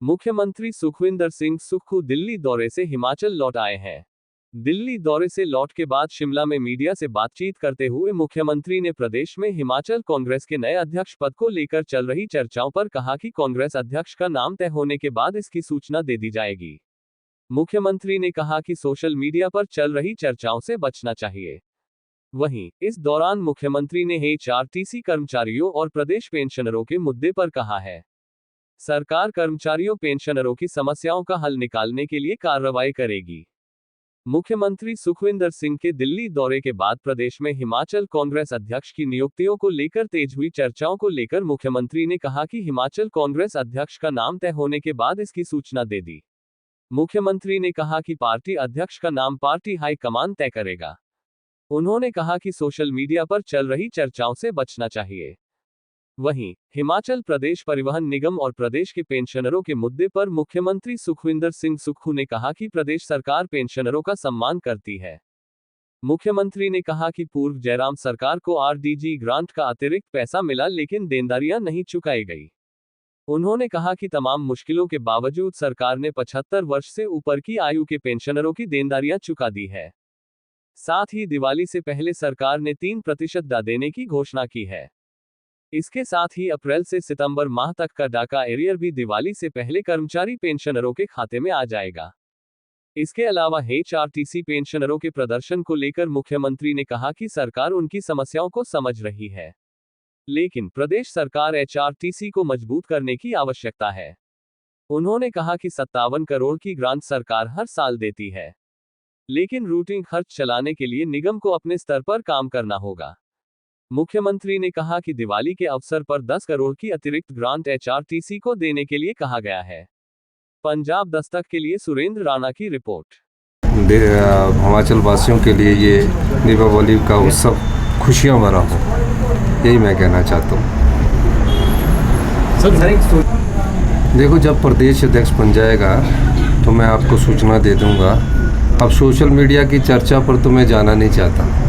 मुख्यमंत्री सुखविंदर सिंह सुक्खू दिल्ली दौरे से हिमाचल लौट आए हैं। दिल्ली दौरे से लौट के बाद शिमला में मीडिया से बातचीत करते हुए मुख्यमंत्री ने प्रदेश में हिमाचल कांग्रेस के नए अध्यक्ष पद को लेकर चल रही चर्चाओं पर कहा कि कांग्रेस अध्यक्ष का नाम तय होने के बाद इसकी सूचना दे दी जाएगी। मुख्यमंत्री ने कहा कि सोशल मीडिया पर चल रही चर्चाओं से बचना चाहिए। वहीं इस दौरान मुख्यमंत्री ने एचआरटीसी कर्मचारियों और प्रदेश पेंशनरों के मुद्दे पर कहा है, सरकार कर्मचारियों पेंशनरों की समस्याओं का हल निकालने के लिए कार्रवाई करेगी। मुख्यमंत्री सुखविंदर सिंह के दिल्ली दौरे के बाद प्रदेश में हिमाचल कांग्रेस अध्यक्ष की नियुक्तियों को लेकर तेज हुई चर्चाओं को लेकर मुख्यमंत्री ने कहा कि हिमाचल कांग्रेस अध्यक्ष का नाम तय होने के बाद इसकी सूचना दे दी। मुख्यमंत्री ने कहा कि पार्टी अध्यक्ष का नाम पार्टी हाईकमान तय करेगा। उन्होंने कहा कि सोशल मीडिया पर चल रही चर्चाओं से बचना चाहिए। वहीं हिमाचल प्रदेश परिवहन निगम और प्रदेश के पेंशनरों के मुद्दे पर मुख्यमंत्री सुखविंदर सिंह सुक्खू ने कहा कि प्रदेश सरकार पेंशनरों का सम्मान करती है। मुख्यमंत्री ने कहा कि पूर्व जयराम सरकार को आरडीजी ग्रांट का अतिरिक्त पैसा मिला लेकिन देनदारियां नहीं चुकाई गई। उन्होंने कहा कि तमाम मुश्किलों के बावजूद सरकार ने 75 वर्ष से ऊपर की आयु के पेंशनरों की देनदारियां चुका दी है। साथ ही दिवाली से पहले सरकार ने 3% दा देने की घोषणा की है। इसके साथ ही अप्रैल से सितंबर माह तक का डाका एरियर भी दिवाली से पहले कर्मचारी पेंशनरों के खाते में आ जाएगा। इसके अलावा एचआरटीसी पेंशनरों के प्रदर्शन को लेकर मुख्यमंत्री ने कहा कि सरकार उनकी समस्याओं को समझ रही है, लेकिन प्रदेश सरकार एचआरटीसी को मजबूत करने की आवश्यकता है। उन्होंने कहा कि 57 करोड़ की ग्रांट सरकार हर साल देती है, लेकिन रूटीन खर्च चलाने के लिए निगम को अपने स्तर पर काम करना होगा। मुख्यमंत्री ने कहा कि दिवाली के अवसर पर 10 करोड़ की अतिरिक्त ग्रांट एचआरटीसी को देने के लिए कहा गया है। पंजाब दस्तक के लिए सुरेंद्र राणा की रिपोर्ट। हिमाचल वासियों के लिए ये दीपावली का उत्सव खुशियां भरा हो, यही मैं कहना चाहता हूँ। देखो, जब प्रदेश अध्यक्ष बन जाएगा तो मैं आपको सूचना दे दूंगा। अब सोशल मीडिया की चर्चा पर तो मैं जाना नहीं चाहता।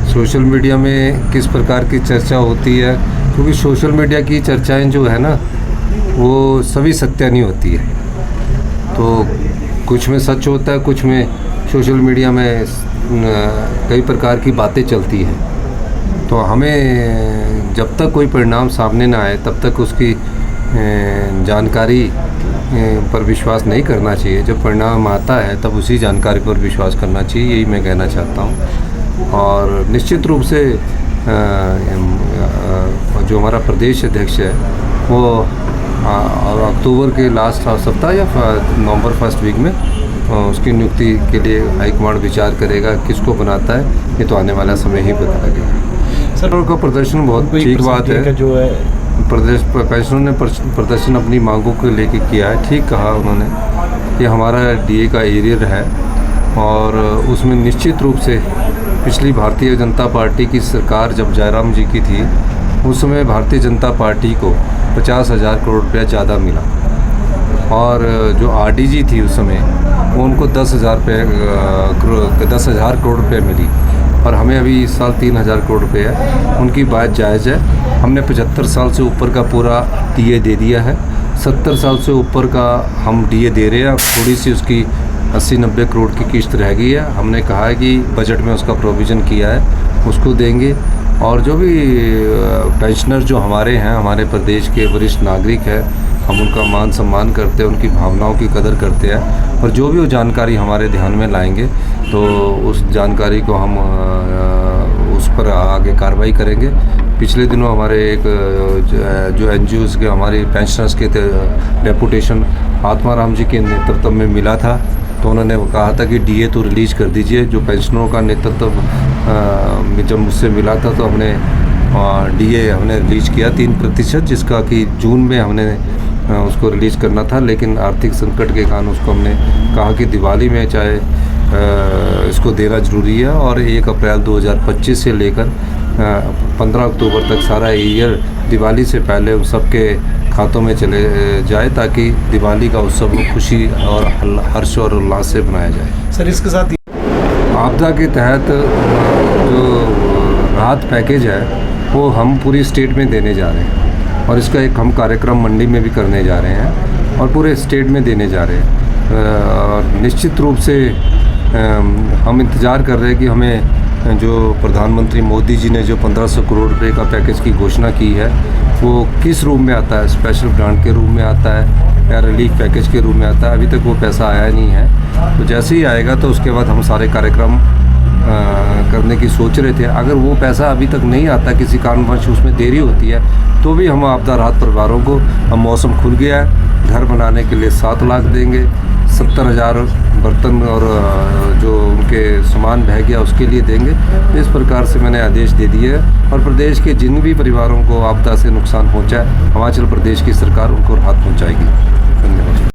सोशल मीडिया में किस प्रकार की चर्चा होती है, क्योंकि सोशल मीडिया की चर्चाएं जो है ना, वो सभी सत्य नहीं होती है। तो कुछ में सच होता है, कुछ में सोशल मीडिया में कई प्रकार की बातें चलती हैं। तो हमें जब तक कोई परिणाम सामने ना आए तब तक उसकी जानकारी पर विश्वास नहीं करना चाहिए। जब परिणाम आता है तब उसी जानकारी पर विश्वास करना चाहिए, यही मैं कहना चाहता हूँ। और निश्चित रूप से जो हमारा प्रदेश अध्यक्ष है वो अक्टूबर के लास्ट सप्ताह या नवंबर फर्स्ट वीक में उसकी नियुक्ति के लिए हाईकमांड विचार करेगा। किसको बनाता है ये तो आने वाला समय ही बता देगा। सर, उनका प्रदर्शन बहुत ठीक बात है। जो है प्रदेश पेंशनरों ने प्रदर्शन अपनी मांगों को लेके किया है। ठीक कहा उन्होंने कि हमारा डीए का एरियर है और उसमें निश्चित रूप से पिछली भारतीय जनता पार्टी की सरकार जब जयराम जी की थी उस समय भारतीय जनता पार्टी को 50,000 करोड़ रुपया ज़्यादा मिला और जो आरडीजी थी उस समय वो उनको 10,000 करोड़ रुपये मिली और हमें अभी इस साल 3,000 करोड़ रुपये है। उनकी बात जायज़ है। हमने 75 साल से ऊपर का पूरा डीए दे दिया है। 70 साल से ऊपर का हम डीए दे रहे हैं। थोड़ी सी उसकी 80-90 करोड़ की किश्त रह गई है। हमने कहा है कि बजट में उसका प्रोविज़न किया है, उसको देंगे। और जो भी पेंशनर जो हमारे हैं, हमारे प्रदेश के वरिष्ठ नागरिक हैं, हम उनका मान सम्मान करते हैं, उनकी भावनाओं की कदर करते हैं। और जो भी वो जानकारी हमारे ध्यान में लाएंगे तो उस जानकारी को हम उस पर आगे कार्रवाई करेंगे। पिछले दिनों हमारे एक जो एनजीओज़ के हमारे पेंशनर्स के डेपुटेशन आत्माराम जी के नेतृत्व में मिला था, तो उन्होंने कहा था कि डीए तो रिलीज़ कर दीजिए। जो पेंशनरों का नेतृत्व जब मुझसे मिला था तो हमने डीए हमने रिलीज़ किया 3%, जिसका कि जून में हमने उसको रिलीज़ करना था, लेकिन आर्थिक संकट के कारण उसको हमने कहा कि दिवाली में चाहे इसको देना ज़रूरी है। और 1 अप्रैल 2025 से लेकर 15 अक्टूबर तक सारा ईयर दिवाली से पहले उन सबके खातों में चले जाए ताकि दिवाली का उत्सव खुशी और हर्ष और उल्लास से मनाया जाए। सर, इसके साथ आपदा के तहत जो राहत पैकेज है वो हम पूरी स्टेट में देने जा रहे हैं और इसका एक हम कार्यक्रम मंडी में भी करने जा रहे हैं। और पूरे स्टेट में देने जा रहे हैं। निश्चित रूप से हम इंतज़ार कर रहे हैं कि हमें जो प्रधानमंत्री मोदी जी ने जो 1500 करोड़ रुपए का पैकेज की घोषणा की है वो किस रूप में आता है, स्पेशल ग्रांट के रूप में आता है या रिलीफ पैकेज के रूप में आता है, अभी तक वो पैसा आया नहीं है। तो जैसे ही आएगा तो उसके बाद हम सारे कार्यक्रम करने की सोच रहे थे। अगर वो पैसा अभी तक नहीं आता, किसी कारणवश उसमें देरी होती है, तो भी हम आपदा राहत परिवारों को, अब मौसम खुल गया है, घर बनाने के लिए 7 लाख देंगे, 70,000 बर्तन और जो उनके सामान बह गया उसके लिए देंगे। इस प्रकार से मैंने आदेश दे दिए हैं और प्रदेश के जिन भी परिवारों को आपदा से नुकसान पहुंचा है, हिमाचल प्रदेश की सरकार उनको राहत पहुंचाएगी। धन्यवाद।